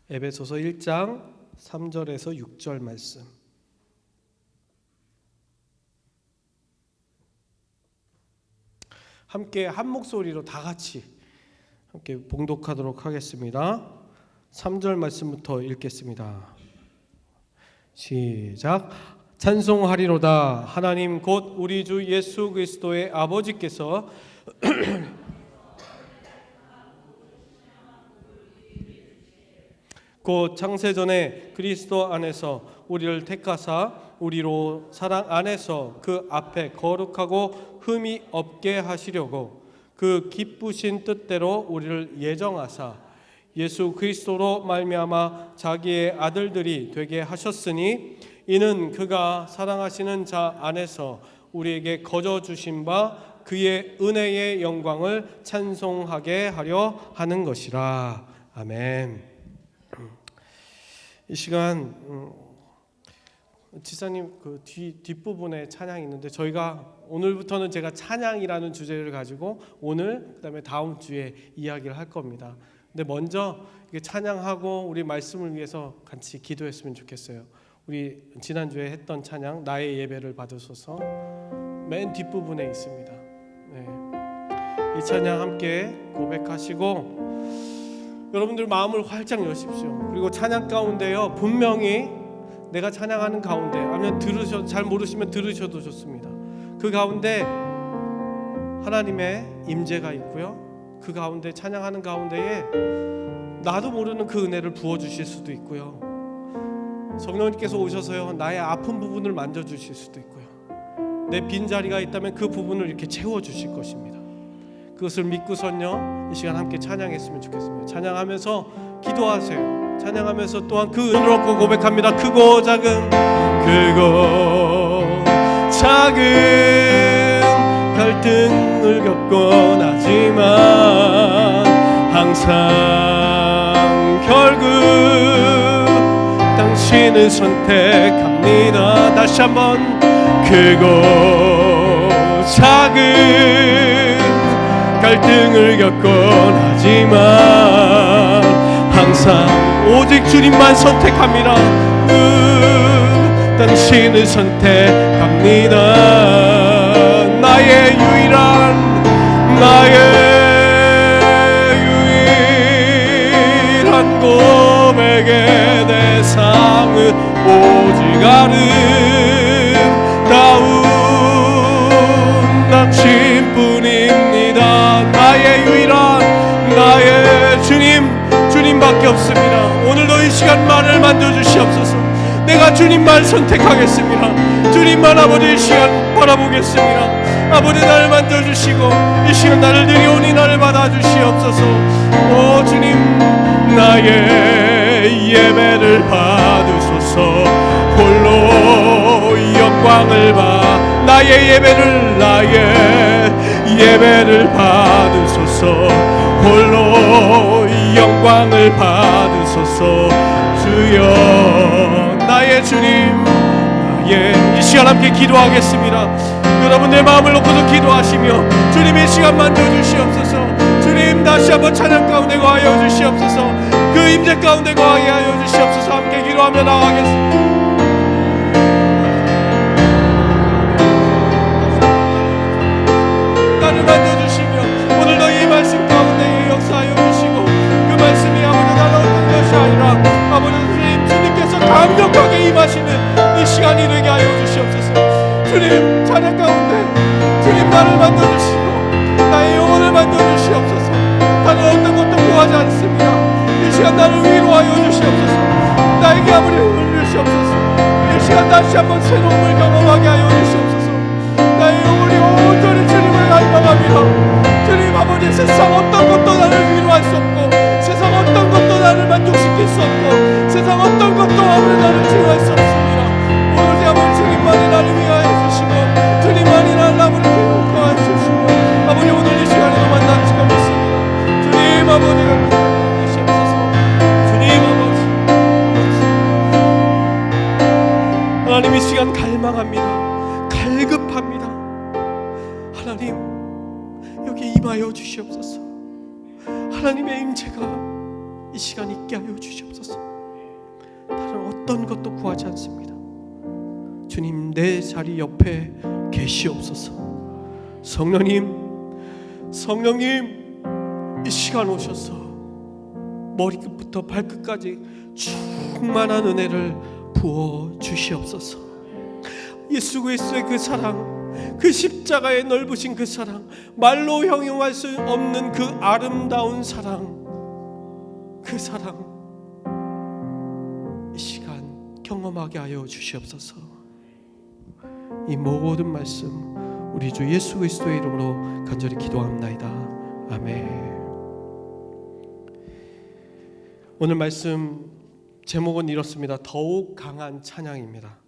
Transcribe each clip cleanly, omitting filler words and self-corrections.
에베소서 1장 3절에서 6절 말씀. 함께 한 목소리로 다 같이 함께 봉독하도록 하겠습니다. 3절 말씀부터 읽겠습니다. 시작. 찬송하리로다. 하나님 곧 우리 주 예수 그리스도의 아버지께서 곧 창세전에 그리스도 안에서 우리를 택하사 우리로 사랑 안에서 그 앞에 거룩하고 흠이 없게 하시려고 그 기쁘신 뜻대로 우리를 예정하사 예수 그리스도로 말미암아 자기의 아들들이 되게 하셨으니 이는 그가 사랑하시는 자 안에서 우리에게 거저 주신 바 그의 은혜의 영광을 찬송하게 하려 하는 것이라. 아멘. 이 시간 지사님 그 뒷부분에 찬양이 있는데 저희가 오늘부터는 제가 찬양이라는 주제를 가지고 오늘 그다음에 다음 주에 이야기를 할 겁니다. 근데 먼저 찬양하고 우리 말씀을 위해서 같이 기도했으면 좋겠어요. 우리 지난주에 했던 찬양 나의 예배를 받으소서 맨 뒷부분에 있습니다. 네. 이 찬양 함께 고백하시고 여러분들 마음을 활짝 여십시오. 그리고 찬양 가운데요 분명히 내가 찬양하는 가운데 아니면 잘 모르시면 들으셔도 좋습니다. 그 가운데 하나님의 임재가 있고요. 그 가운데 찬양하는 가운데에 나도 모르는 그 은혜를 부어주실 수도 있고요. 성령님께서 오셔서요 나의 아픈 부분을 만져주실 수도 있고요. 내 빈자리가 있다면 그 부분을 이렇게 채워주실 것입니다. 그것을 믿고선요 이 시간 함께 찬양했으면 좋겠습니다. 찬양하면서 기도하세요. 찬양하면서 또한 그 은혜를 얻고 고백합니다. 크고 작은 갈등을 겪곤 하지만 항상 결국 당신을 선택합니다. 다시 한번 크고 작은 갈등을 겪곤 하지만 항상 오직 주님만 선택합니다. 당신을 선택합니다. 나의 유일한 고백의 대상은 오직 아름다운 당신뿐입니다. 나의 주님밖에 없습니다. 오늘도 이 시간 말을 만져주시옵소서. 내가 주님만 선택하겠습니다. 주님만 아버지 이 시간 바라보겠습니다. 아버지 나를 만져주시고 이 시간 나를 들여오니 나를 받아주시옵소서. 오 주님 나의 예배를 받으소서. 홀로 영광을 나의 예배를 받으소서. 홀로 영광을 받으소서. 주여 나의 주님 이 시간 함께 기도하겠습니다. 여러분 내 마음을 놓고서 기도하시며 주님 이 시간 만져주시옵소서. 주님 다시 한번 찬양 가운데 거하여 주시옵소서. 그 임재 가운데 거하게 하여 주시옵소서. 함께 기도하며 나아가겠습니다. 나를 만져주시며 오늘도 이 말씀 가운데 역사하여 주시고 그 말씀이 아버지 나를 얻는 것이 아니라 아버지 주님께서 강력하게 임하시는 이 시간이 되게 하여 주시옵소서. 주님 찬양 가운데 주님 나를 만져주시고 나의 영혼을 만져주시옵소서. 다른 어떤 것도 구하지 않습니다. 이 시간 나를 위로하여 주시옵소서. 나에게 아버지 힘을 주시옵소서. 이 시간 다시 한번 새로움을 경험하게 하여 주시옵소서. 나의 영혼이 온전히 주님을 갈망합니다. 주님 아버지 세상 어떤 것도 나를 위로할 수 없고 세상 어떤 것도 나를 만족시킬 수 없고 세상 어떤 것도 아버지 나를 치유할 수 없습니다. 오로지 아버지 주님만이 나를 위하여 주시고 주님만이 나를 아버지 기억하여 주시고 아버지 오늘 이 시간에도 만나는 시간 믿습니다. 주님 아버지가 계시옵소서. 주님 아버지 하나님 이 시간 갈망합니다. 갈급합니다. 하나님 여기 임하여 주시옵소서. 하나님의 임재가 이 시간 있게 하여 주시옵소서. 다른 어떤 것도 구하지 않습니다. 주님, 내 자리 옆에 계시옵소서. 성령님, 이 시간 오셔서 머리끝부터 발끝까지 충만한 은혜를 부어 주시옵소서. 예수 그리스도의 그 사랑, 그 십자가의 넓으신 그 사랑, 말로 형용할 수 없는 그 아름다운 사랑, 그 사랑 이 시간 경험하게 하여 주시옵소서. 이 모든 말씀 우리 주 예수 그리스도의 이름으로 간절히 기도합나이다. 아멘. 오늘 말씀 제목은 이렇습니다. 더욱 강한 찬양입니다.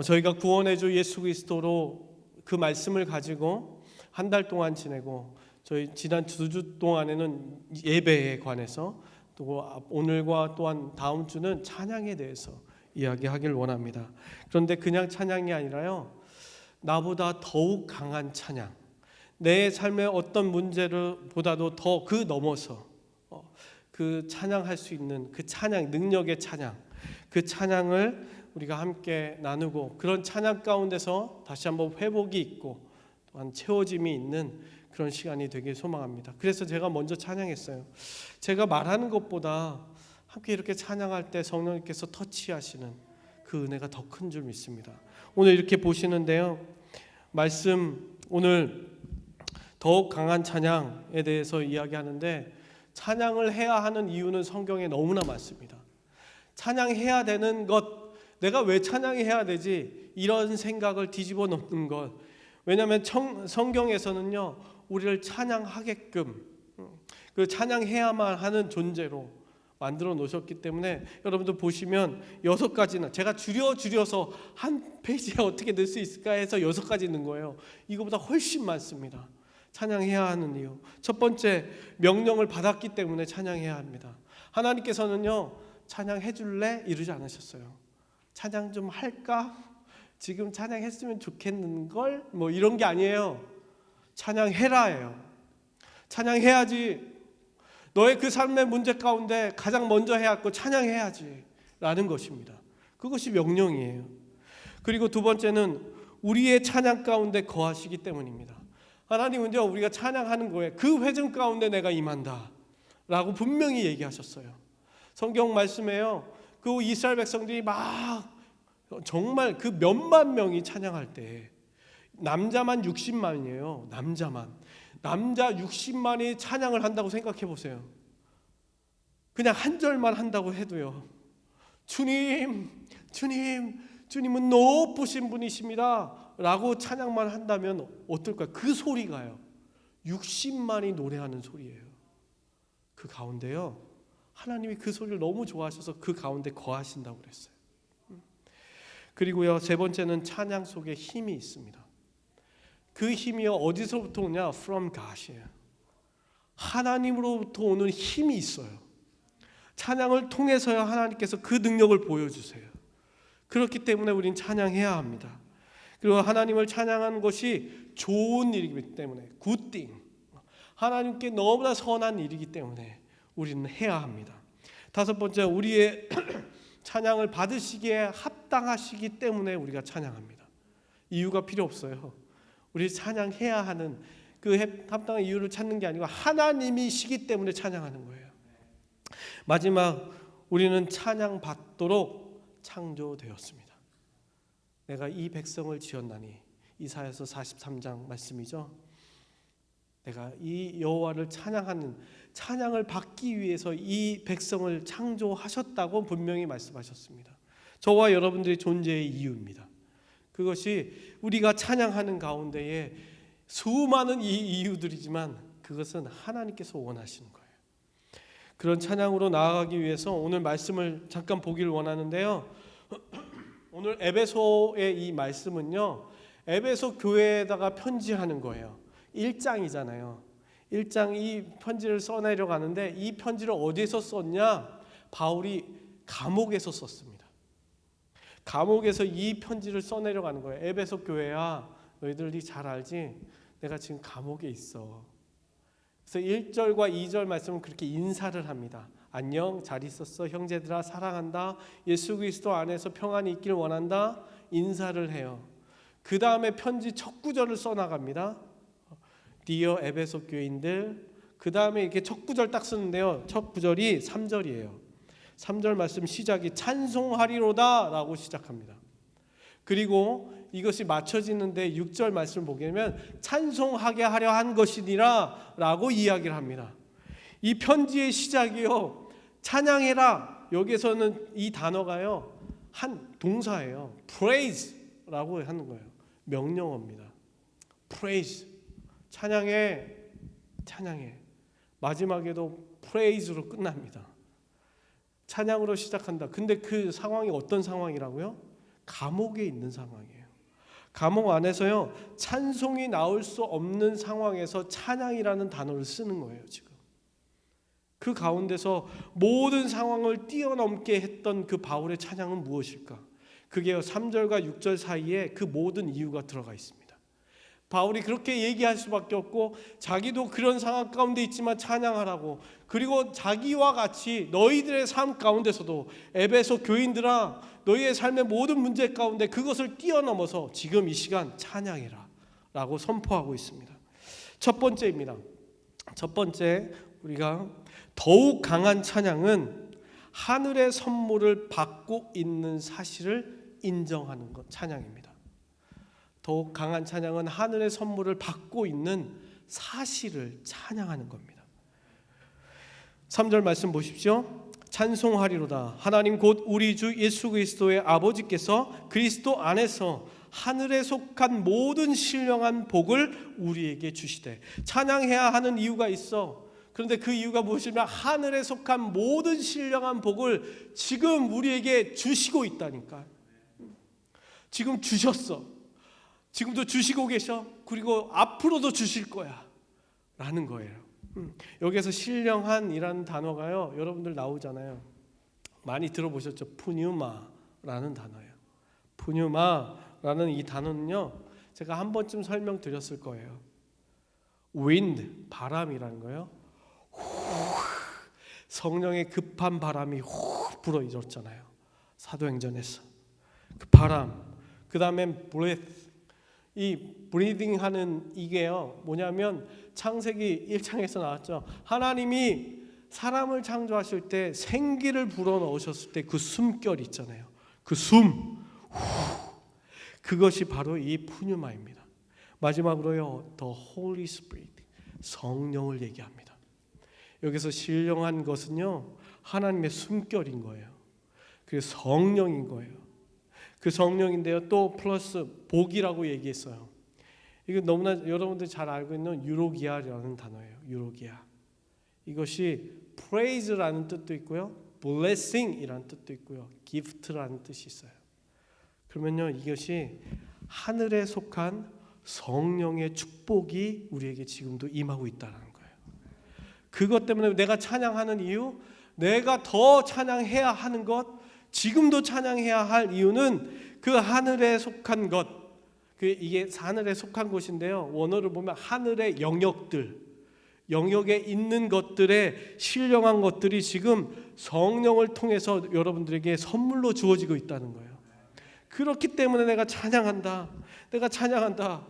저희가 구원의 주 예수 그리스도로 그 말씀을 가지고 한 달 동안 지내고, 저희 지난 2주 동안에는 예배에 관해서, 또 오늘과 또한 다음 주는 찬양에 대해서 이야기하길 원합니다. 그런데 그냥 찬양이 아니라요, 나보다 더욱 강한 찬양, 내 삶의 어떤 문제보다도 더 그 넘어서 그 찬양할 수 있는 그 찬양, 능력의 찬양, 그 찬양을 우리가 함께 나누고, 그런 찬양 가운데서 다시 한번 회복이 있고 또한 채워짐이 있는 그런 시간이 되길 소망합니다. 그래서 제가 먼저 찬양했어요. 제가 말하는 것보다 함께 이렇게 찬양할 때 성령님께서 터치하시는 그 은혜가 더 큰 줄 믿습니다. 오늘 이렇게 보시는데요, 말씀 오늘 더욱 강한 찬양에 대해서 이야기하는데, 찬양을 해야 하는 이유는 성경에 너무나 많습니다. 찬양해야 되는 것, 내가 왜 찬양해야 되지? 이런 생각을 뒤집어 놓는 것. 왜냐하면 성경에서는요, 우리를 찬양하게끔, 그 찬양해야만 하는 존재로 만들어 놓으셨기 때문에, 여러분들 보시면 6가지나, 제가 줄여서 한 페이지에 어떻게 넣을 수 있을까 해서 6가지 넣은 거예요. 이거보다 훨씬 많습니다. 찬양해야 하는 이유. 첫 번째, 명령을 받았기 때문에 찬양해야 합니다. 하나님께서는요, 찬양해 줄래? 이러지 않으셨어요. 찬양 좀 할까? 지금 찬양했으면 좋겠는걸? 뭐 이런 게 아니에요. 찬양해라예요. 찬양해야지. 너의 그 삶의 문제 가운데 가장 먼저 해야 할 거 찬양해야지 라는 것입니다. 그것이 명령이에요. 그리고 두 번째는 우리의 찬양 가운데 거하시기 때문입니다. 하나님은요, 우리가 찬양하는 거에 그 회중 가운데 내가 임한다 라고 분명히 얘기하셨어요. 성경 말씀에요, 그 이스라엘 백성들이 막 정말 그 몇만 명이 찬양할 때, 남자만 60만이에요. 남자 60만이 찬양을 한다고 생각해 보세요. 그냥 한 절만 한다고 해도요, 주님은 높으신 분이십니다 라고 찬양만 한다면 어떨까요? 그 소리가요, 60만이 노래하는 소리예요. 그 가운데요, 하나님이 그 소리를 너무 좋아하셔서 그 가운데 거하신다고 그랬어요. 그리고요, 세 번째는 찬양 속에 힘이 있습니다. 그 힘이요, 어디서부터 오냐? From God이에요. 하나님으로부터 오는 힘이 있어요. 찬양을 통해서야 하나님께서 그 능력을 보여주세요. 그렇기 때문에 우린 찬양해야 합니다. 그리고 하나님을 찬양하는 것이 좋은 일이기 때문에, good thing, 하나님께 너무나 선한 일이기 때문에 우리는 해야 합니다. 다섯 번째, 우리의 찬양을 받으시기에 합당하시기 때문에 우리가 찬양합니다. 이유가 필요 없어요. 우리 찬양해야 하는 그 합당한 이유를 찾는 게 아니고 하나님이시기 때문에 찬양하는 거예요. 마지막, 우리는 찬양 받도록 창조되었습니다. 내가 이 백성을 지었나니, 이사야서 43장 말씀이죠. 내가 이 여호와를 찬양하는, 찬양을 받기 위해서 이 백성을 창조하셨다고 분명히 말씀하셨습니다. 저와 여러분들의 존재의 이유입니다. 그것이 우리가 찬양하는 가운데에 수많은 이유들이지만 그것은 하나님께서 원하시는 거예요. 그런 찬양으로 나아가기 위해서 오늘 말씀을 잠깐 보기를 원하는데요, 오늘 에베소의 이 말씀은요, 에베소 교회에다가 편지하는 거예요. 1장이잖아요. 1장 이 편지를 써내려가는데, 이 편지를 어디에서 썼냐? 바울이 감옥에서 썼습니다. 감옥에서 이 편지를 써내려가는 거예요. 에베소 교회야, 너희들이 잘 알지? 내가 지금 감옥에 있어. 그래서 1절과 2절 말씀은 그렇게 인사를 합니다. 안녕, 잘 있었어, 형제들아, 사랑한다, 예수 그리스도 안에서 평안이 있길 원한다, 인사를 해요. 그 다음에 편지 첫 구절을 써나갑니다. Dear 에베소 교인들. 그 다음에 이렇게 첫 구절 딱 쓰는데요, 첫 구절이 3절이에요. 3절 말씀 시작이 찬송하리로다 라고 시작합니다. 그리고 이것이 맞춰지는데 6절 말씀 보게 되면 찬송하게 하려 한 것이니라 라고 이야기를 합니다. 이 편지의 시작이요, 찬양해라. 여기서는 이 단어가요, 한 동사예요. praise라고 하는 거예요. 명령어입니다. praise. 찬양해, 찬양해. 마지막에도 praise로 끝납니다. 찬양으로 시작한다. 근데 그 상황이 어떤 상황이라고요? 감옥에 있는 상황이에요. 감옥 안에서요, 찬송이 나올 수 없는 상황에서 찬양이라는 단어를 쓰는 거예요. 지금 그 가운데서 모든 상황을 뛰어넘게 했던 그 바울의 찬양은 무엇일까? 그게 3절과 6절 사이에 그 모든 이유가 들어가 있습니다. 바울이 그렇게 얘기할 수밖에 없고, 자기도 그런 상황 가운데 있지만 찬양하라고, 그리고 자기와 같이 너희들의 삶 가운데서도 에베소 교인들아, 너희의 삶의 모든 문제 가운데 그것을 뛰어넘어서 지금 이 시간 찬양해라 라고 선포하고 있습니다. 첫 번째입니다. 첫 번째, 우리가 더욱 강한 찬양은 하늘의 선물을 받고 있는 사실을 인정하는 것, 찬양입니다. 더욱 강한 찬양은 하늘의 선물을 받고 있는 사실을 찬양하는 겁니다. 3절 말씀 보십시오. 찬송하리로다. 하나님 곧 우리 주 예수 그리스도의 아버지께서 그리스도 안에서 하늘에 속한 모든 신령한 복을 우리에게 주시되. 찬양해야 하는 이유가 있어. 그런데 그 이유가 무엇이냐면 하늘에 속한 모든 신령한 복을 지금 우리에게 주시고 있다니까. 지금 주셨어. 지금도 주시고 계셔. 그리고 앞으로도 주실 거야 라는 거예요. 여기에서 신령한이라는 단어가요, 여러분들 나오잖아요. 많이 들어보셨죠? 푸뉴마라는 단어예요. 푸뉴마라는 이 단어는요, 제가 한 번쯤 설명드렸을 거예요. wind, 바람이라는 거예요. 성령의 급한 바람이 후 불어일었잖아요, 사도행전에서. 그 바람, 그 다음에 breath. 이 breathing 하는 이게요, 뭐냐면 창세기 1장에서 나왔죠. 하나님이 사람을 창조하실 때 생기를 불어넣으셨을 때 그 숨결 있잖아요. 그 숨, 그것이 바로 이 푸뉴마입니다. 마지막으로요, The Holy Spirit, 성령을 얘기합니다. 여기서 신령한 것은요, 하나님의 숨결인 거예요. 그게 성령인 거예요. 그 성령인데요, 또 플러스 복이라고 얘기했어요. 이거 너무나 여러분들이 잘 알고 있는 유로기아라는 단어예요. 유로기아. 이것이 praise라는 뜻도 있고요, blessing이라는 뜻도 있고요, gift라는 뜻이 있어요. 그러면요, 이것이 하늘에 속한 성령의 축복이 우리에게 지금도 임하고 있다는 거예요. 그것 때문에 내가 찬양하는 이유, 내가 더 찬양해야 하는 것, 지금도 찬양해야 할 이유는 그 하늘에 속한 것, 이게 하늘에 속한 것인데요, 원어를 보면 하늘의 영역들, 영역에 있는 것들의 신령한 것들이 지금 성령을 통해서 여러분들에게 선물로 주어지고 있다는 거예요. 그렇기 때문에 내가 찬양한다, 내가 찬양한다.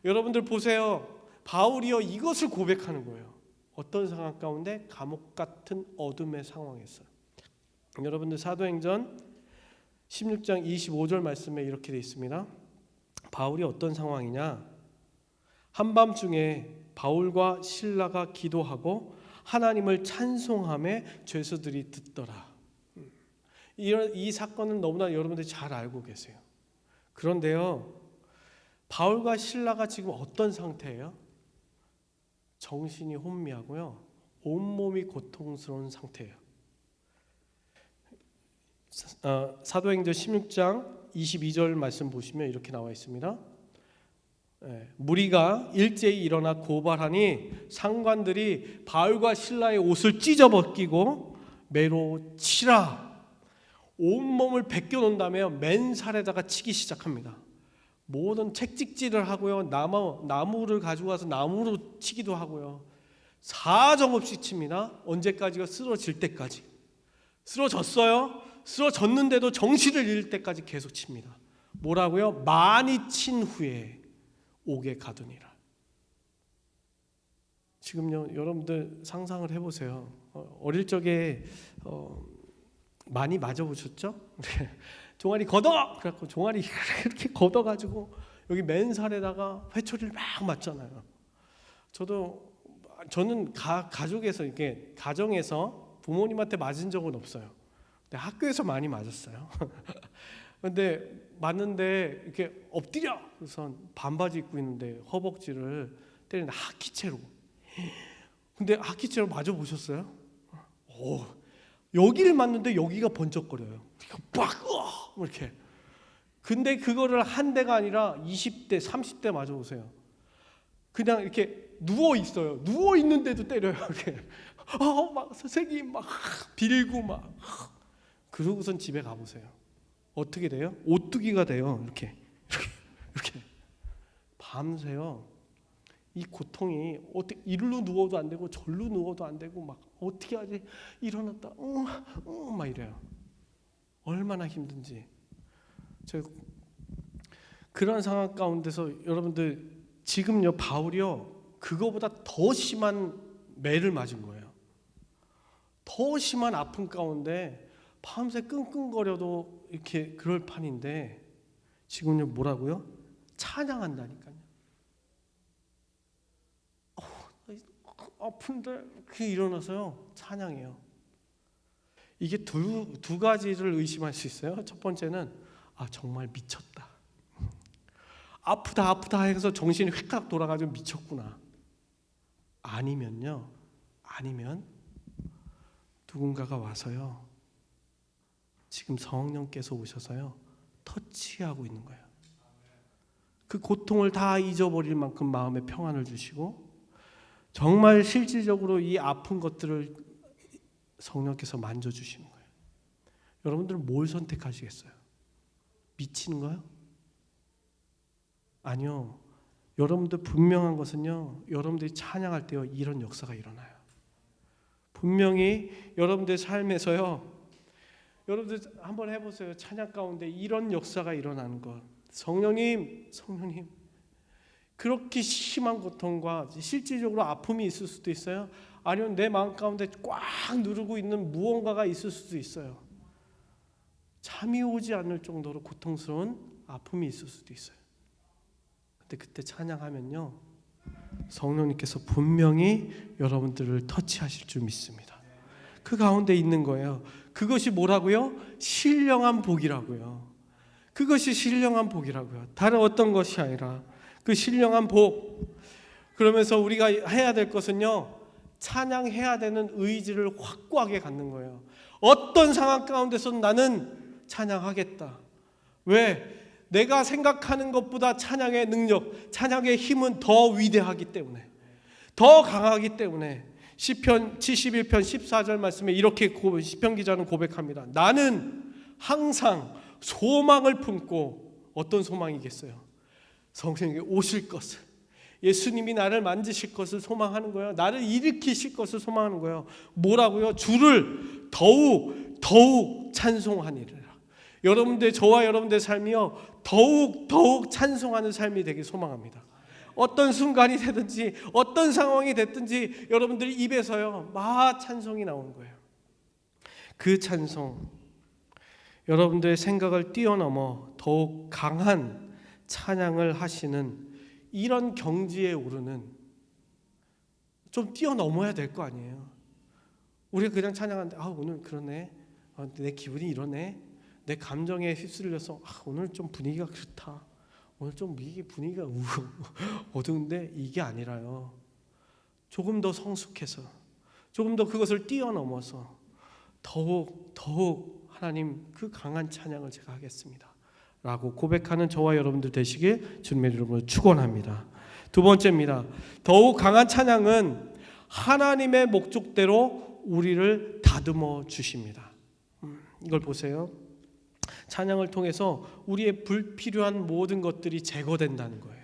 여러분들 보세요, 바울이요, 이것을 고백하는 거예요. 어떤 상황 가운데? 감옥 같은 어둠의 상황에서. 여러분들 사도행전 16장 25절 말씀에 이렇게 되어 있습니다. 바울이 어떤 상황이냐? 한밤중에 바울과 실라가 기도하고 하나님을 찬송하며 죄수들이 듣더라. 이 사건은 너무나 여러분들이 잘 알고 계세요. 그런데요, 바울과 실라가 지금 어떤 상태예요? 정신이 혼미하고요, 온몸이 고통스러운 상태예요. 사도행전 16장 22절 말씀 보시면 이렇게 나와 있습니다. 무리가 일제히 일어나 고발하니 상관들이 바울과 실라의 옷을 찢어 벗기고 매로 치라, 온몸을 벗겨 놓은 다음에 맨살에다가 치기 시작합니다. 모든 책찍질을 하고요, 나무를 가지고 와서 나무로 치기도 하고요, 사정없이 칩니다. 언제까지가? 쓰러질 때까지. 쓰러졌어요. 쓰러졌는데도 정신을 잃을 때까지 계속 칩니다. 뭐라고요? 많이 친 후에 옥에 가두니라. 지금요, 여러분들 상상을 해보세요. 어릴 적에 많이 맞아보셨죠? 종아리 걷어! 그래갖고 종아리 이렇게 걷어가지고 여기 맨살에다가 회초리를 막 맞잖아요. 저는 가족에서 이렇게 가정에서 부모님한테 맞은 적은 없어요. 근데 학교에서 많이 맞았어요. 근데 맞는데 이렇게 엎드려! 그래서 반바지 입고 있는데 허벅지를 때리는데 하키채로. 근데 하키채로 맞아 보셨어요? 여기를 맞는데 여기가 번쩍거려요. 빡! 이렇게. 근데 그거를 한 대가 아니라 20대, 30대 맞아 보세요. 그냥 이렇게 누워 있어요. 누워 있는데도 때려요. 이렇게. 막 선생님 막 빌고 막. 그러고선 집에 가 보세요. 어떻게 돼요? 오뚜기가 돼요. 이렇게. 밤새요. 이 고통이 어떻게 이리로 누워도 안 되고 절로 누워도 안 되고 막 어떻게 하지? 일어났다. 막 이래요. 얼마나 힘든지. 제가 그런 상황 가운데서 여러분들 지금요 바울이요 그거보다 더 심한 매를 맞은 거예요. 더 심한 아픔 가운데 밤새 끙끙거려도 이렇게 그럴 판인데 지금요 뭐라고요? 찬양한다니까요. 아픈데 그게 일어나서요 찬양해요. 이게 두 가지를 의심할 수 있어요. 첫 번째는 정말 미쳤다. 아프다 해서 정신이 휙 돌아가지고 미쳤구나. 아니면 누군가가 와서요 지금 성령께서 오셔서요 터치하고 있는 거예요. 그 고통을 다 잊어버릴 만큼 마음의 평안을 주시고 정말 실질적으로 이 아픈 것들을 성령께서 만져주시는 거예요. 여러분들은 뭘 선택하시겠어요? 미치는 거요? 아니요. 여러분들 분명한 것은요. 여러분들이 찬양할 때요. 이런 역사가 일어나요. 분명히 여러분들 삶에서요. 여러분들 한번 해보세요. 찬양 가운데 이런 역사가 일어나는 것. 성령님 그렇게 심한 고통과 실질적으로 아픔이 있을 수도 있어요. 아니면 내 마음 가운데 꽉 누르고 있는 무언가가 있을 수도 있어요. 잠이 오지 않을 정도로 고통스러운 아픔이 있을 수도 있어요. 근데 그때 찬양하면요 성령님께서 분명히 여러분들을 터치하실 줄 믿습니다. 그 가운데 있는 거예요. 그것이 뭐라고요? 신령한 복이라고요. 그것이 신령한 복이라고요. 다른 어떤 것이 아니라 그 신령한 복. 그러면서 우리가 해야 될 것은요 찬양해야 되는 의지를 확고하게 갖는 거예요. 어떤 상황 가운데서 나는 찬양하겠다. 왜? 내가 생각하는 것보다 찬양의 능력, 찬양의 힘은 더 위대하기 때문에, 더 강하기 때문에 시편 71편 14절 말씀에 이렇게 시편 기자는 고백합니다. 나는 항상 소망을 품고, 어떤 소망이겠어요? 성령이 오실 것을, 예수님이 나를 만지실 것을 소망하는 거예요. 나를 일으키실 것을 소망하는 거예요. 뭐라고요? 주를 더욱 찬송하니라. 여러분들, 저와 여러분들의 삶이요 더욱 찬송하는 삶이 되길 소망합니다. 어떤 순간이 되든지 어떤 상황이 됐든지 여러분들 입에서요 막 찬송이 나오는 거예요. 그 찬송, 여러분들의 생각을 뛰어넘어 더욱 강한 찬양을 하시는 이런 경지에 오르는, 좀 뛰어넘어야 될 거 아니에요. 우리가 그냥 찬양하는데 오늘 그러네, 내 기분이 이러네, 내 감정에 휩쓸려서 오늘 좀 분위기가 그렇다, 오늘 좀 이게 분위기가 어두운데, 이게 아니라요. 조금 더 성숙해서, 조금 더 그것을 뛰어넘어서 더욱 하나님 그 강한 찬양을 제가 하겠습니다 라고 고백하는 저와 여러분들 되시길 주님의 이름으로 축원합니다. 두 번째입니다. 더욱 강한 찬양은 하나님의 목적대로 우리를 다듬어 주십니다. 이걸 보세요. 찬양을 통해서 우리의 불필요한 모든 것들이 제거된다는 거예요.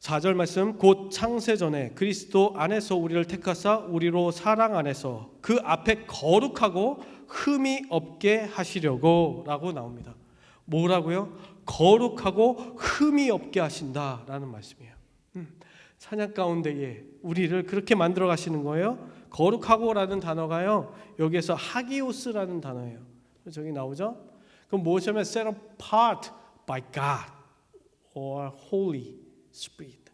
4절 말씀, 곧 창세 전에 그리스도 안에서 우리를 택하사 우리로 사랑 안에서 그 앞에 거룩하고 흠이 없게 하시려고 라고 나옵니다. 뭐라고요? 거룩하고 흠이 없게 하신다라는 말씀이에요. 찬양 가운데에 우리를 그렇게 만들어 가시는 거예요. 거룩하고라는 단어가요, 여기에서 하기오스라는 단어예요. 저기 나오죠? 그럼 뭐냐면 set apart by God or Holy Spirit.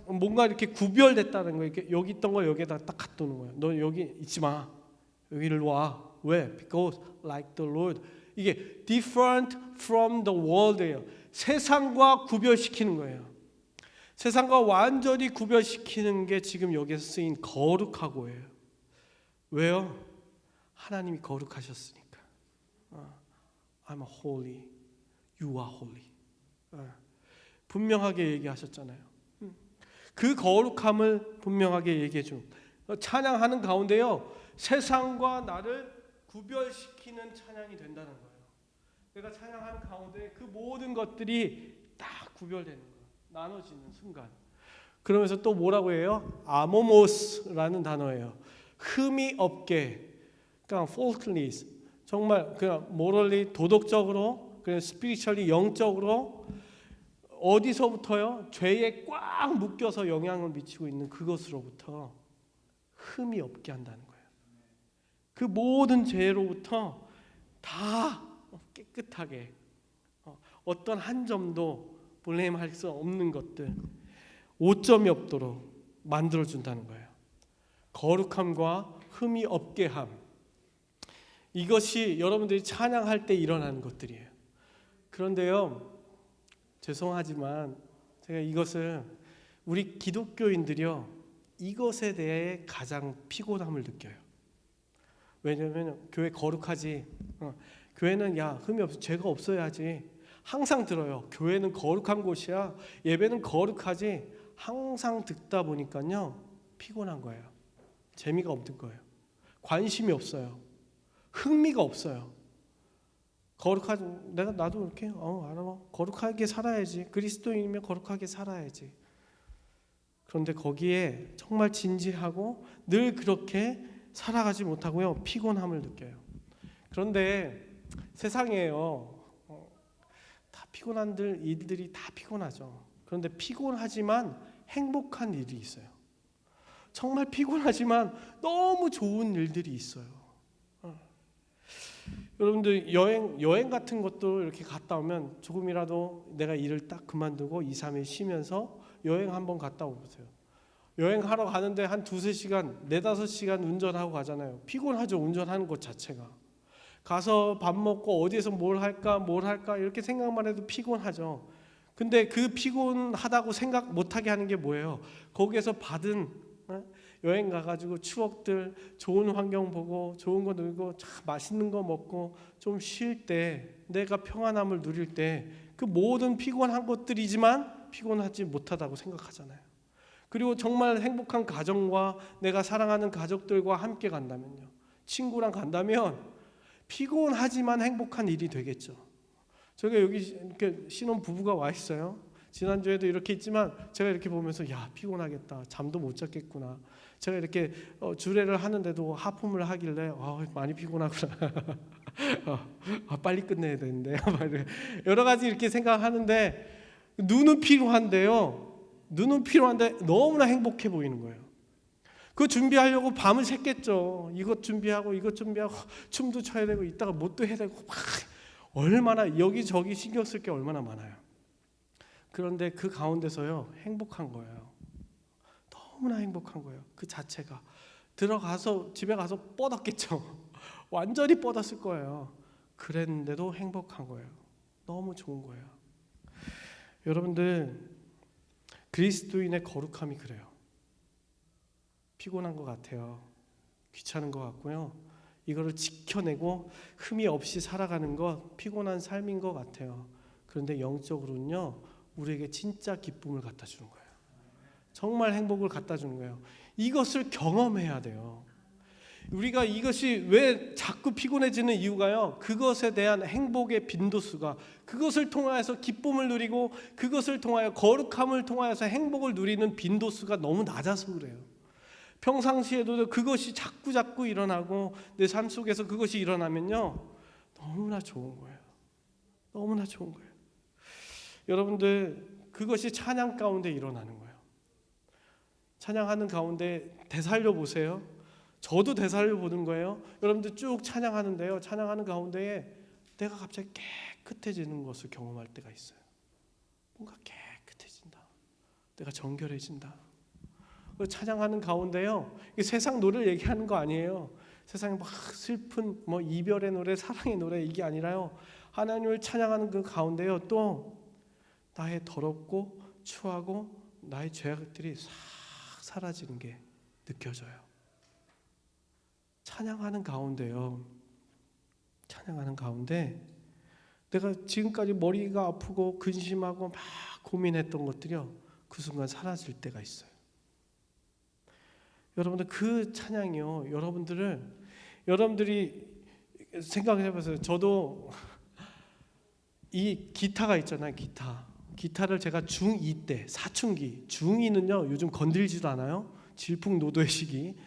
뭔가 이렇게 구별됐다는 거예요. 이렇게 여기 있던 거 여기에다 딱 갖다 놓는 거예요. 너 여기 있지 마. 여기를 와. 왜? Because like the Lord. 이게 different from the world예요. 세상과 구별시키는 거예요. 세상과 완전히 구별시키는 게 지금 여기서 쓰인 거룩하고예요. 왜요? 하나님이 거룩하셨으니까. I'm holy. You are holy. 분명하게 얘기하셨잖아요. 그 거룩함을 분명하게 얘기해 준 찬양하는 가운데요, 세상과 나를 구별시키는 찬양이 된다는 거예요. 내가 찬양하는 가운데 그 모든 것들이 딱 구별되는 거예요. 나눠지는 순간. 그러면서 또 뭐라고 해요? 아모모스라는 단어예요. 흠이 없게, 그러니까 faultless, 정말 그냥 morally 도덕적으로, 그냥 spiritually 영적으로 어디서부터요? 죄에 꽉 묶여서 영향을 미치고 있는 그것으로부터 흠이 없게 한다는 거예요. 그 모든 죄로부터 다 깨끗하게, 어떤 한 점도 블레임할 수 없는 것들, 오점이 없도록 만들어준다는 거예요. 거룩함과 흠이 없게 함, 이것이 여러분들이 찬양할 때 일어나는 것들이에요. 그런데요, 죄송하지만 제가 이것을, 우리 기독교인들이요, 이것에 대해 가장 피곤함을 느껴요. 왜냐하면 교회 거룩하지, 교회는 야 흠이 없어, 죄가 없어야지, 항상 들어요. 교회는 거룩한 곳이야, 예배는 거룩하지, 항상 듣다 보니까요 피곤한 거예요. 재미가 없는 거예요. 관심이 없어요. 흥미가 없어요. 거룩하지, 나도 이렇게 알아, 거룩하게 살아야지, 그리스도인이면 거룩하게 살아야지. 그런데 거기에 정말 진지하고 늘 그렇게 살아가지 못하고요, 피곤함을 느껴요. 그런데 세상에요, 다 피곤한 일들이 다 피곤하죠. 그런데 피곤하지만 행복한 일이 있어요. 정말 피곤하지만 너무 좋은 일들이 있어요. 여러분들 여행 같은 것도 이렇게 갔다 오면 조금이라도 내가 일을 딱 그만두고 2, 3일 쉬면서 여행 한번 갔다 오세요. 여행하러 가는데 한 2, 3시간, 4, 5시간 운전하고 가잖아요. 피곤하죠, 운전하는 것 자체가. 가서 밥 먹고 어디에서 뭘 할까 이렇게 생각만 해도 피곤하죠. 근데 그 피곤하다고 생각 못하게 하는 게 뭐예요? 거기에서 받은, 여행 가가지고 추억들, 좋은 환경 보고 좋은 거 누리고 참 맛있는 거 먹고 좀 쉴 때, 내가 평안함을 누릴 때 그 모든 피곤한 것들이지만 피곤하지 못하다고 생각하잖아요. 그리고 정말 행복한 가정과 내가 사랑하는 가족들과 함께 간다면요, 친구랑 간다면 피곤하지만 행복한 일이 되겠죠. 제가 여기 이렇게 신혼 부부가 와 있어요. 지난주에도 이렇게 있지만 제가 이렇게 보면서 야 피곤하겠다, 잠도 못 잤겠구나. 제가 이렇게 주례를 하는데도 하품을 하길래 많이 피곤하구나. 빨리 끝내야 되는데 여러 가지 이렇게 생각하는데, 눈은 필요한데요, 눈은 필요한데 너무나 행복해 보이는 거예요. 그 준비하려고 밤을 샜겠죠. 이것 준비하고 춤도 춰야 되고 이따가 뭣도 해야 되고 얼마나 여기저기 신경 쓸 게 얼마나 많아요. 그런데 그 가운데서요 행복한 거예요. 너무나 행복한 거예요. 그 자체가. 들어가서 집에 가서 뻗었겠죠. 완전히 뻗었을 거예요. 그랬는데도 행복한 거예요. 너무 좋은 거예요. 여러분들, 그리스도인의 거룩함이 그래요. 피곤한 것 같아요. 귀찮은 것 같고요. 이거를 지켜내고 흠이 없이 살아가는 것, 피곤한 삶인 것 같아요. 그런데 영적으로는요, 우리에게 진짜 기쁨을 갖다 주는 거예요. 정말 행복을 갖다 주는 거예요. 이것을 경험해야 돼요. 우리가 이것이 왜 자꾸 피곤해지는 이유가요, 그것에 대한 행복의 빈도수가, 그것을 통하여서 기쁨을 누리고 그것을 통하여 거룩함을 통하여서 행복을 누리는 빈도수가 너무 낮아서 그래요. 평상시에도 그것이 자꾸 일어나고 내 삶 속에서 그것이 일어나면요, 너무나 좋은 거예요. 너무나 좋은 거예요. 여러분들, 그것이 찬양 가운데 일어나는 거예요. 찬양하는 가운데 되살려 보세요. 저도 되살려 보는 거예요. 여러분들 쭉 찬양하는데요, 찬양하는 가운데에 내가 갑자기 깨끗해지는 것을 경험할 때가 있어요. 뭔가 깨끗해진다. 내가 정결해진다. 찬양하는 가운데요, 세상 노래를 얘기하는 거 아니에요. 세상에 막 슬픈 뭐 이별의 노래, 사랑의 노래, 이게 아니라요, 하나님을 찬양하는 그 가운데요, 또 나의 더럽고 추하고 나의 죄악들이 싹 사라지는 게 느껴져요. 찬양하는 가운데요, 찬양하는 가운데 내가 지금까지 머리가 아프고 근심하고 막 고민했던 것들이요, 그 순간 사라질 때가 있어요. 여러분들, 그 찬양이요, 여러분들이 생각해 보세요. 저도 이 기타가 있잖아요. 기타를 제가 중2 때, 사춘기, 중2는요 요즘 건들지도 않아요. 질풍노도의 시기.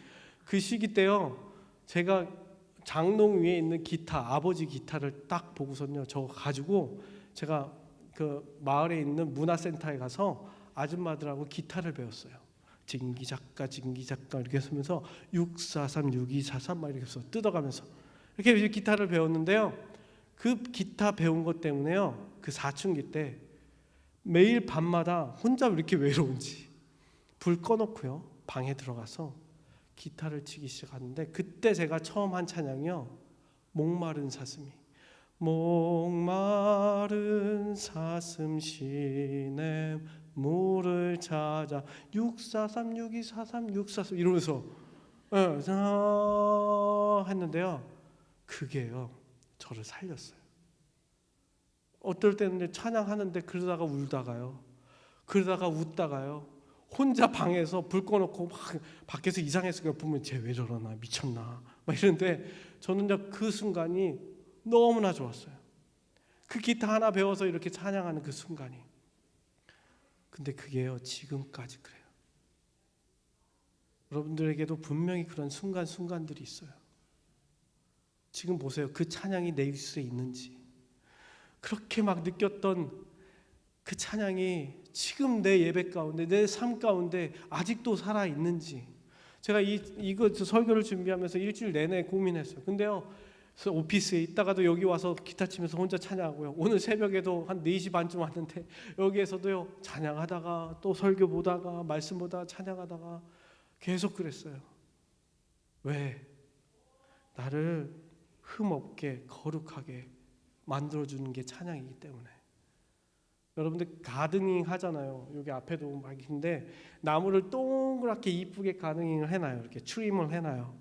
그 시기 때요, 제가 장롱 위에 있는 기타, 아버지 기타를 딱 보고서는요, 저거 가지고 제가 그 마을에 있는 문화센터에 가서 아줌마들하고 기타를 배웠어요. 징기작가 이렇게 쓰면서 643, 6243 막 이렇게 해서 뜯어가면서 이렇게 기타를 배웠는데요, 그 기타 배운 것 때문에요, 그 사춘기 때 매일 밤마다 혼자 왜 이렇게 외로운지 불 꺼놓고요, 방에 들어가서 기타를 치기 시작하는데, 그때 제가 처음 한 찬양이요, 목마른 사슴이, 목마른 사슴 시내 물을 찾아 643 6243 643 이러면서 했는데요, 그게요 저를 살렸어요. 어떨 때는 찬양하는데 그러다가 울다가요, 그러다가 웃다가요, 혼자 방에서 불 꺼놓고 막 밖에서 이상했으니까 보면 쟤 왜 저러나, 미쳤나 막 이러는데, 저는 그 순간이 너무나 좋았어요. 그 기타 하나 배워서 이렇게 찬양하는 그 순간이. 근데 그게요 지금까지 그래요. 여러분들에게도 분명히 그런 순간들이 있어요. 지금 보세요, 그 찬양이 내 입술에 있는지, 그렇게 막 느꼈던 그 찬양이 지금 내 예배 가운데, 내 삶 가운데 아직도 살아 있는지. 제가 이거 설교를 준비하면서 일주일 내내 고민했어요. 근데요, 그래서 오피스에 있다가도 여기 와서 기타 치면서 혼자 찬양하고요, 오늘 새벽에도 한 4시 반쯤 왔는데 여기에서도요 찬양하다가 또 설교 보다가 말씀 보다가 찬양하다가 계속 그랬어요. 왜? 나를 흠없게 거룩하게 만들어주는 게 찬양이기 때문에. 여러분들 가드닝 하잖아요. 여기 앞에도 막 있는데 나무를 동그랗게 이쁘게 가드닝을 해놔요. 이렇게 트림을 해놔요.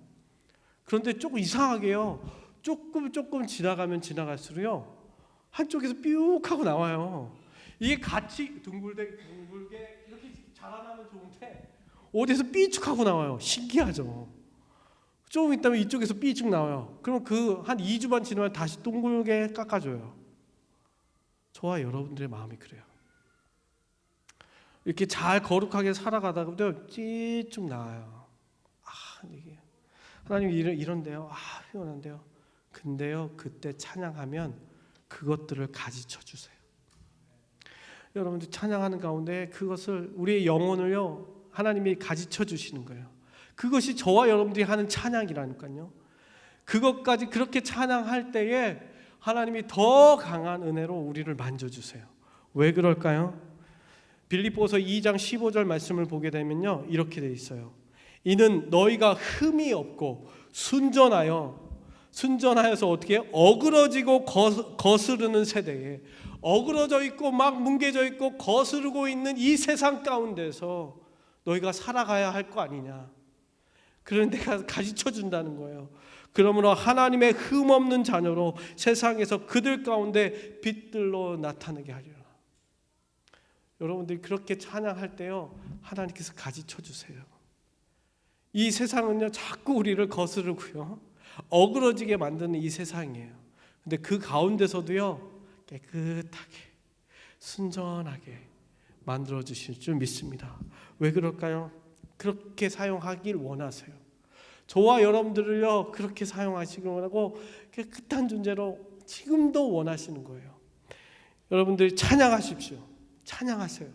그런데 조금 이상하게요, 조금 지나가면 지나갈수록요, 한쪽에서 삐욱 하고 나와요. 이게 같이 둥글게 이렇게 자라나면 좋은데 어디서 삐죽하고 나와요. 신기하죠. 조금 있다면 이쪽에서 삐죽 나와요. 그럼 그 한 2주만 지나면 다시 동글게 깎아줘요. 저와 여러분들의 마음이 그래요. 이렇게 잘 거룩하게 살아가다가도 찌쭉 나와요. 이게 하나님 이런데요, 피곤한데요. 근데요, 그때 찬양하면 그것들을 가지쳐 주세요. 여러분들 찬양하는 가운데 그것을, 우리의 영혼을요 하나님이 가지쳐 주시는 거예요. 그것이 저와 여러분들이 하는 찬양이라니까요. 그것까지 그렇게 찬양할 때에 하나님이 더 강한 은혜로 우리를 만져주세요. 왜 그럴까요? 빌립보서 2장 15절 말씀을 보게 되면요, 이렇게 돼 있어요. 이는 너희가 흠이 없고 순전하여서 어떻게 해요? 어그러지고 거스르는 세대에, 어그러져 있고 막 뭉개져 있고 거스르고 있는 이 세상 가운데서 너희가 살아가야 할 거 아니냐. 그런 데가 가르쳐 준다는 거예요. 그러므로 하나님의 흠 없는 자녀로 세상에서 그들 가운데 빛들로 나타나게 하리라. 여러분들이 그렇게 찬양할 때요, 하나님께서 가르쳐 주세요. 이 세상은요 자꾸 우리를 거스르고요 어그러지게 만드는 이 세상이에요. 근데 그 가운데서도요 깨끗하게 순전하게 만들어 주실 줄 믿습니다. 왜 그럴까요? 그렇게 사용하길 원하세요. 저와 여러분들을요 그렇게 사용하시길 원하고 깨끗한 존재로 지금도 원하시는 거예요. 여러분들이 찬양하십시오. 찬양하세요.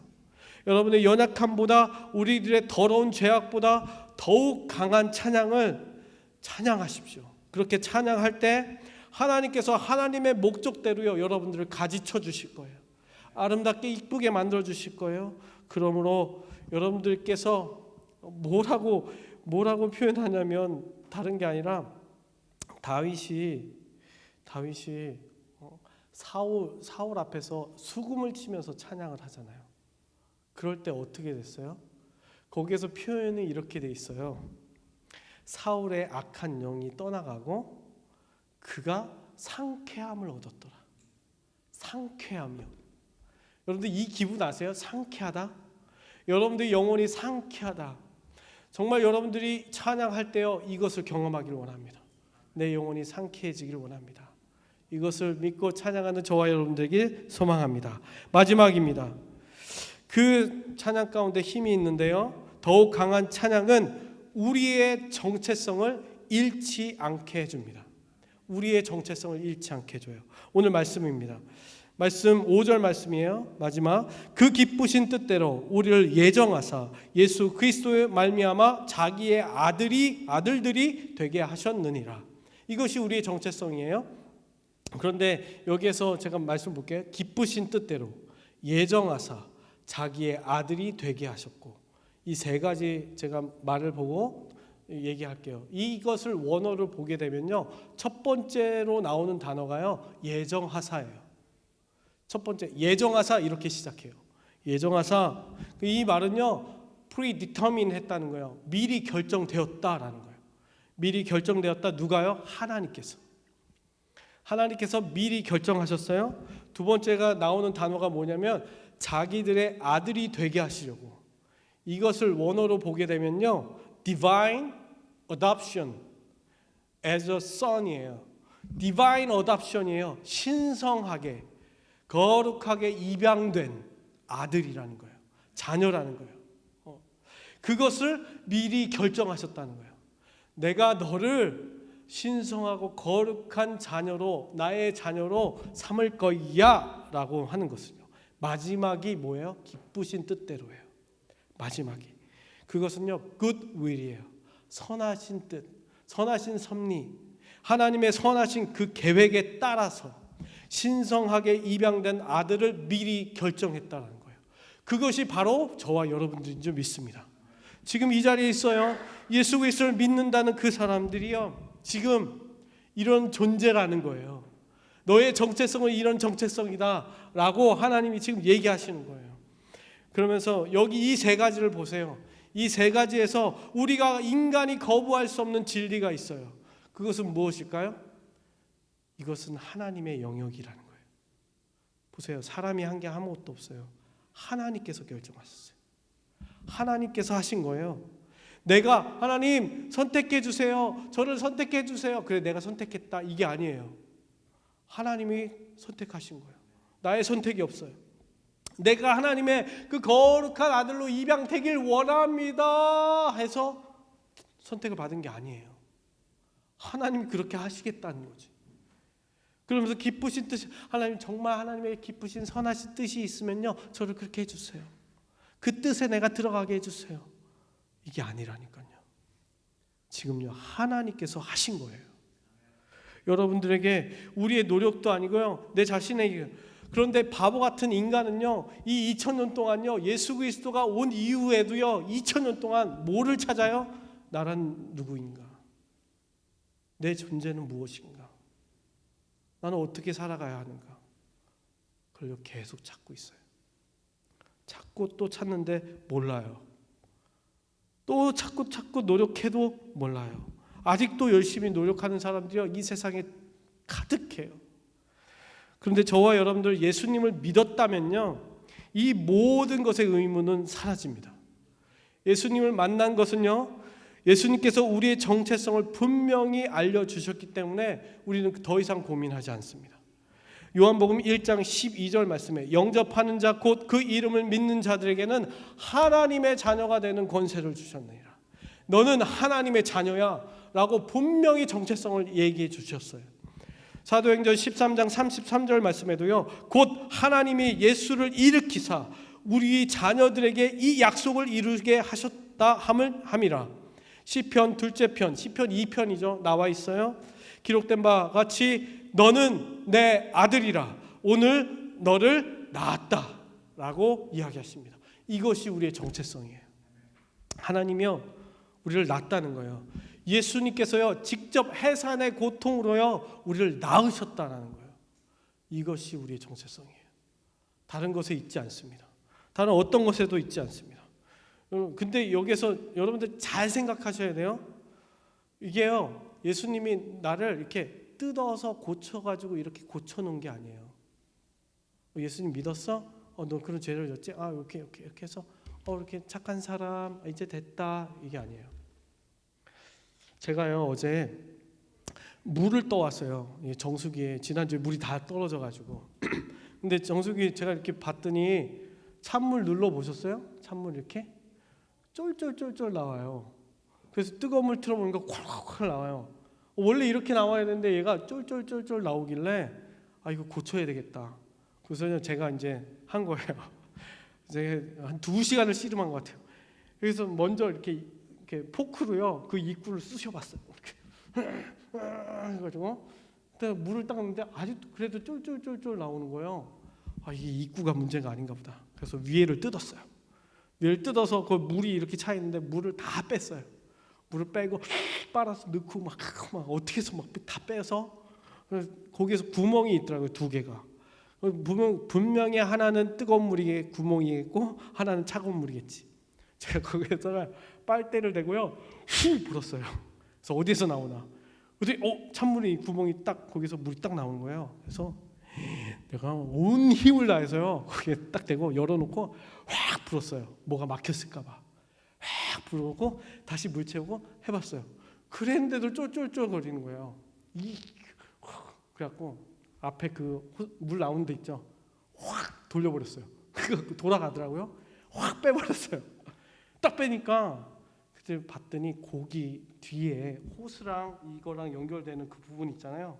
여러분의 연약함보다 우리들의 더러운 죄악보다 더욱 강한 찬양을 찬양하십시오. 그렇게 찬양할 때 하나님께서 하나님의 목적대로요 여러분들을 가지쳐 주실 거예요. 아름답게 이쁘게 만들어 주실 거예요. 그러므로 여러분들께서 뭐라고 표현하냐면 다른 게 아니라 다윗이 사울 앞에서 수금을 치면서 찬양을 하잖아요. 그럴 때 어떻게 됐어요? 거기에서 표현이 이렇게 돼 있어요. 사울의 악한 영이 떠나가고 그가 상쾌함을 얻었더라. 상쾌함이요. 여러분들 이 기분 아세요? 상쾌하다. 여러분들 영혼이 상쾌하다. 정말 여러분들이 찬양할 때요 이것을 경험하기를 원합니다. 내 영혼이 상쾌해지기를 원합니다. 이것을 믿고 찬양하는 저와 여러분들에게 소망합니다. 마지막입니다. 그 찬양 가운데 힘이 있는데요. 더욱 강한 찬양은 우리의 정체성을 잃지 않게 해줍니다. 우리의 정체성을 잃지 않게 해줘요. 오늘 말씀입니다. 말씀 5절 말씀이에요. 마지막 그 기쁘신 뜻대로 우리를 예정하사 예수 그리스도의 말미암아 자기의 아들들이 되게 하셨느니라. 이것이 우리의 정체성이에요. 그런데 여기에서 제가 말씀 볼게요. 기쁘신 뜻대로 예정하사 자기의 아들이 되게 하셨고, 이 세 가지 제가 말을 보고 얘기할게요. 이것을 원어를 보게 되면요 첫 번째로 나오는 단어가요 예정하사예요. 첫 번째 예정하사 이렇게 시작해요. 예정하사 이 말은요 predetermine 했다는 거예요. 미리 결정되었다라는 거예요. 미리 결정되었다. 누가요? 하나님께서 미리 결정하셨어요. 두 번째가 나오는 단어가 뭐냐면 자기들의 아들이 되게 하시려고. 이것을 원어로 보게 되면요 divine adoption as a son이에요. divine adoption이에요. 신성하게 거룩하게 입양된 아들이라는 거예요. 자녀라는 거예요. 그것을 미리 결정하셨다는 거예요. 내가 너를 신성하고 거룩한 자녀로 나의 자녀로 삼을 거야 라고 하는 것은요 마지막이 뭐예요? 기쁘신 뜻대로예요. 마지막이 그것은요 goodwill이에요. 선하신 뜻, 선하신 섭리, 하나님의 선하신 그 계획에 따라서 신성하게 입양된 아들을 미리 결정했다는 거예요. 그것이 바로 저와 여러분들인 줄 믿습니다. 지금 이 자리에 있어요. 예수 그리스도를 믿는다는 그 사람들이요 지금 이런 존재라는 거예요. 너의 정체성은 이런 정체성이다 라고 하나님이 지금 얘기하시는 거예요. 그러면서 여기 이 세 가지를 보세요. 이 세 가지에서 우리가 인간이 거부할 수 없는 진리가 있어요. 그것은 무엇일까요? 이것은 하나님의 영역이라는 거예요. 보세요. 사람이 한 게 아무것도 없어요. 하나님께서 결정하셨어요. 하나님께서 하신 거예요. 내가 하나님 선택해 주세요. 저를 선택해 주세요. 그래 내가 선택했다. 이게 아니에요. 하나님이 선택하신 거예요. 나의 선택이 없어요. 내가 하나님의 그 거룩한 아들로 입양되길 원합니다 해서 선택을 받은 게 아니에요. 하나님이 그렇게 하시겠다는 거지. 그러면서 기쁘신 뜻이 하나님 정말 하나님의 기쁘신 선하신 뜻이 있으면요 저를 그렇게 해주세요. 그 뜻에 내가 들어가게 해주세요. 이게 아니라니까요. 지금요 하나님께서 하신 거예요. 여러분들에게 우리의 노력도 아니고요 내 자신에게. 그런데 바보 같은 인간은요 이 2000년 동안요 예수 그리스도가 온 이후에도요 2000년 동안 뭐를 찾아요? 나란 누구인가? 내 존재는 무엇인가? 나는 어떻게 살아가야 하는가? 그걸 계속 찾고 있어요. 찾고 또 찾는데 몰라요. 또 찾고 노력해도 몰라요. 아직도 열심히 노력하는 사람들이요 이 세상에 가득해요. 그런데 저와 여러분들 예수님을 믿었다면요 이 모든 것의 의무는 사라집니다. 예수님을 만난 것은요 예수님께서 우리의 정체성을 분명히 알려주셨기 때문에 우리는 더 이상 고민하지 않습니다. 요한복음 1장 12절 말씀에 영접하는 자 곧 그 이름을 믿는 자들에게는 하나님의 자녀가 되는 권세를 주셨느니라. 너는 하나님의 자녀야 라고 분명히 정체성을 얘기해 주셨어요. 사도행전 13장 33절 말씀에도요, 곧 하나님이 예수를 일으키사 우리 자녀들에게 이 약속을 이루게 하셨다 함이라. 시편 둘째 편, 시편 2편이죠. 나와 있어요. 기록된 바와 같이 너는 내 아들이라 오늘 너를 낳았다 라고 이야기하십니다. 이것이 우리의 정체성이에요. 하나님이요 우리를 낳았다는 거예요. 예수님께서요 직접 해산의 고통으로요 우리를 낳으셨다는 거예요. 이것이 우리의 정체성이에요. 다른 것에 있지 않습니다. 다른 어떤 것에도 있지 않습니다. 근데 여기서 여러분들 잘 생각하셔야 돼요. 이게요 예수님이 나를 이렇게 뜯어서 고쳐가지고 이렇게 고쳐놓은 게 아니에요. 예수님 믿었어? 너 그런 죄를 졌지? 이렇게 해서 이렇게 착한 사람 이제 됐다 이게 아니에요. 제가요 어제 물을 떠왔어요. 정수기에 지난주에 물이 다 떨어져가지고. 근데 정수기 제가 이렇게 봤더니 찬물 눌러 보셨어요? 찬물 이렇게 쫄쫄쫄쫄 나와요. 그래서 뜨거운 물 틀어보니까 콜콜콜 나와요. 원래 이렇게 나와야 되는데 얘가 쫄쫄쫄쫄 나오길래 이거 고쳐야 되겠다. 그래서 제가 이제 한 거예요. 제가 한 2시간을 씨름한 것 같아요. 그래서 먼저 이렇게 포크로요 그 입구를 쑤셔봤어요. 이렇게 해가지고 물을 닦는데 아직도 그래도 쫄쫄쫄쫄 나오는 거예요. 이게 입구가 문제가 아닌가 보다. 그래서 위에를 뜯었어요. 위를 뜯어서 그 물이 이렇게 차 있는데 물을 다 뺐어요. 물을 빼고 빨아서 넣고 막 어떻게 해서 막 다 빼서 거기에서 구멍이 있더라고요. 2개가. 분명히 하나는 뜨거운 물이 구멍이겠고 하나는 차가운 물이겠지. 제가 거기에서 빨대를 대고요 후 불었어요. 그래서 어디에서 나오나. 그랬더니 찬물이 구멍이 딱 거기서 물이 딱 나오는 거예요. 그래서 내가 온 힘을 다해서요 거기에 딱 대고 열어놓고 확 불었어요. 뭐가 막혔을까봐. 확 불어놓고 다시 물 채우고 해봤어요. 그랬는데도 쫄쫄쫄 거리는 거예요. 그래갖고 앞에 그 물 나오는 데 있죠. 확 돌려버렸어요. 그거 돌아가더라고요. 확 빼버렸어요. 딱 빼니까 그때 봤더니 고기 뒤에 호스랑 이거랑 연결되는 그 부분 있잖아요.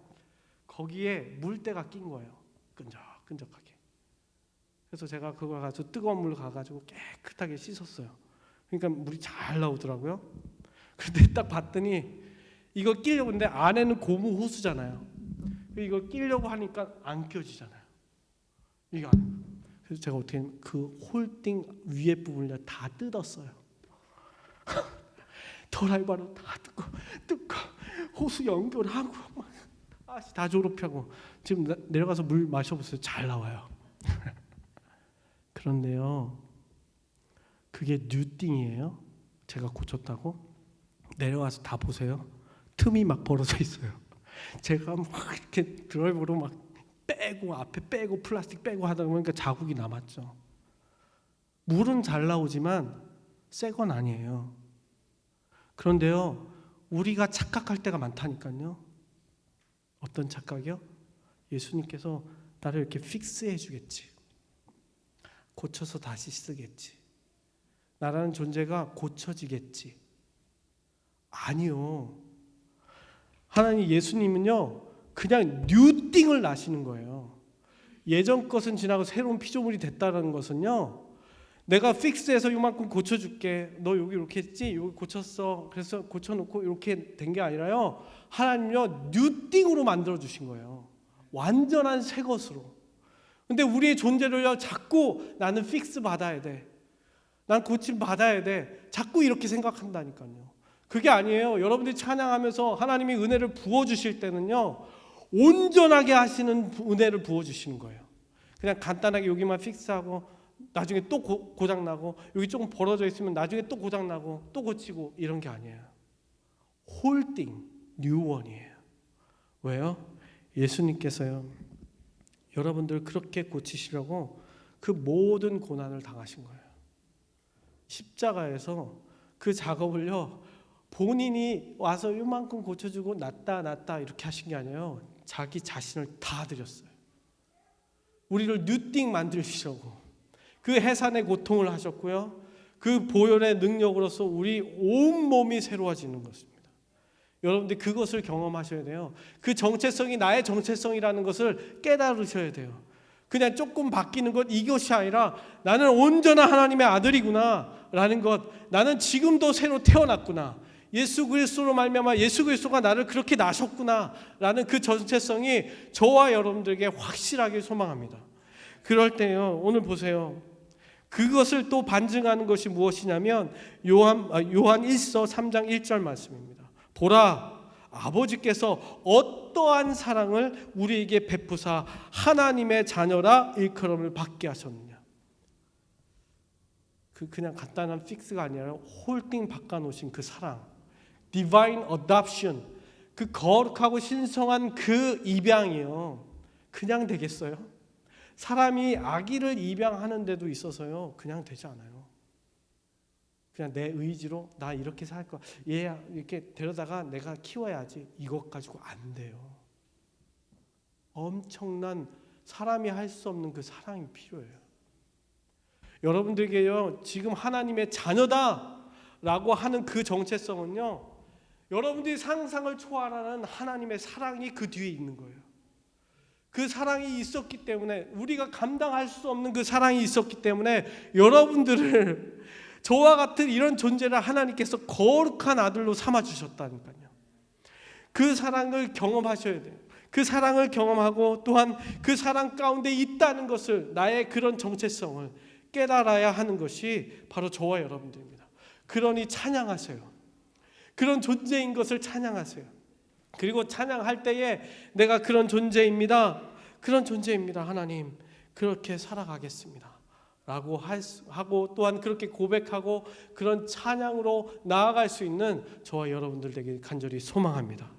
거기에 물때가 낀 거예요. 끈적끈적하게. 그래서 제가 그거 가지고 뜨거운 물 가가지고 깨끗하게 씻었어요. 그러니까 물이 잘 나오더라고요. 근데 딱 봤더니 이거 끼려고 했는데 안에는 고무 호스잖아요. 이거 끼려고 하니까 안 껴지잖아요. 이게 안. 그래서 제가 어떻게 했냐면 그 홀딩 위에 부분을 다 뜯었어요. 드라이버로 다 뜯고 호스 연결하고 다 졸업하고 지금 내려가서 물 마셔보세요. 잘 나와요. 그런데요 그게 뉴띵이에요. 제가 고쳤다고 내려와서 다 보세요. 틈이 막 벌어져 있어요. 제가 막 이렇게 드라이버로 막 빼고 앞에 빼고 플라스틱 빼고 하다 보니까 자국이 남았죠. 물은 잘 나오지만 새 건 아니에요. 그런데요 우리가 착각할 때가 많다니까요. 어떤 착각이요? 예수님께서 나를 이렇게 픽스해 주겠지. 고쳐서 다시 쓰겠지. 나라는 존재가 고쳐지겠지. 아니요. 하나님 예수님은요 그냥 뉴띵을 나시는 거예요. 예전 것은 지나고 새로운 피조물이 됐다는 것은요 내가 픽스해서 이만큼 고쳐줄게. 너 여기 이렇게 했지? 여기 고쳤어. 그래서 고쳐놓고 이렇게 된 게 아니라요 하나님요 뉴띵으로 만들어 주신 거예요. 완전한 새 것으로. 근데 우리의 존재를요 자꾸 나는 픽스 받아야 돼. 난 고침 받아야 돼. 자꾸 이렇게 생각한다니까요. 그게 아니에요. 여러분들이 찬양하면서 하나님이 은혜를 부어주실 때는요 온전하게 하시는 은혜를 부어주시는 거예요. 그냥 간단하게 여기만 픽스하고 나중에 또 고장나고 여기 조금 벌어져 있으면 나중에 또 고장나고 또 고치고 이런 게 아니에요. 홀딩, 뉴원이에요. 왜요? 예수님께서요 여러분들 그렇게 고치시려고 그 모든 고난을 당하신 거예요. 십자가에서 그 작업을요 본인이 와서 요만큼 고쳐주고 낫다 이렇게 하신 게 아니에요. 자기 자신을 다 드렸어요. 우리를 뉴띵 만드시려고 그 해산의 고통을 하셨고요. 그 보혈의 능력으로서 우리 온몸이 새로워지는 것입니다. 여러분들 그것을 경험하셔야 돼요. 그 정체성이 나의 정체성이라는 것을 깨달으셔야 돼요. 그냥 조금 바뀌는 것 이것이 아니라 나는 온전한 하나님의 아들이구나 라는 것, 나는 지금도 새로 태어났구나, 예수 그리스도로 말미암아 예수 그리스도가 나를 그렇게 나셨구나 라는 그 정체성이 저와 여러분들에게 확실하게 소망합니다. 그럴 때요, 오늘 보세요. 그것을 또 반증하는 것이 무엇이냐면 요한 1서 3장 1절 말씀입니다. 보라, 아버지께서 어떠한 사랑을 우리에게 베푸사 하나님의 자녀라 일컬음을 받게 하셨느냐. 그냥 간단한 픽스가 아니라 홀딩 바꿔놓으신 그 사랑, Divine Adoption, 그 거룩하고 신성한 그 입양이요, 그냥 되겠어요? 사람이 아기를 입양하는 데도 있어서요, 그냥 되지 않아요. 그냥 내 의지로 나 이렇게 살 거, 얘 이렇게 데려다가 내가 키워야지, 이것 가지고 안 돼요. 엄청난 사람이 할 수 없는 그 사랑이 필요해요. 여러분들에게요, 지금 하나님의 자녀다라고 하는 그 정체성은요, 여러분들이 상상을 초월하는 하나님의 사랑이 그 뒤에 있는 거예요. 그 사랑이 있었기 때문에, 우리가 감당할 수 없는 그 사랑이 있었기 때문에 여러분들을 저와 같은 이런 존재를 하나님께서 거룩한 아들로 삼아주셨다니까요. 그 사랑을 경험하셔야 돼요. 그 사랑을 경험하고 또한 그 사랑 가운데 있다는 것을, 나의 그런 정체성을 깨달아야 하는 것이 바로 저와 여러분들입니다. 그러니 찬양하세요. 그런 존재인 것을 찬양하세요. 그리고 찬양할 때에 내가 그런 존재입니다. 그런 존재입니다. 하나님, 그렇게 살아가겠습니다. 라고 하고 또한 그렇게 고백하고 그런 찬양으로 나아갈 수 있는 저와 여러분들 되길 간절히 소망합니다.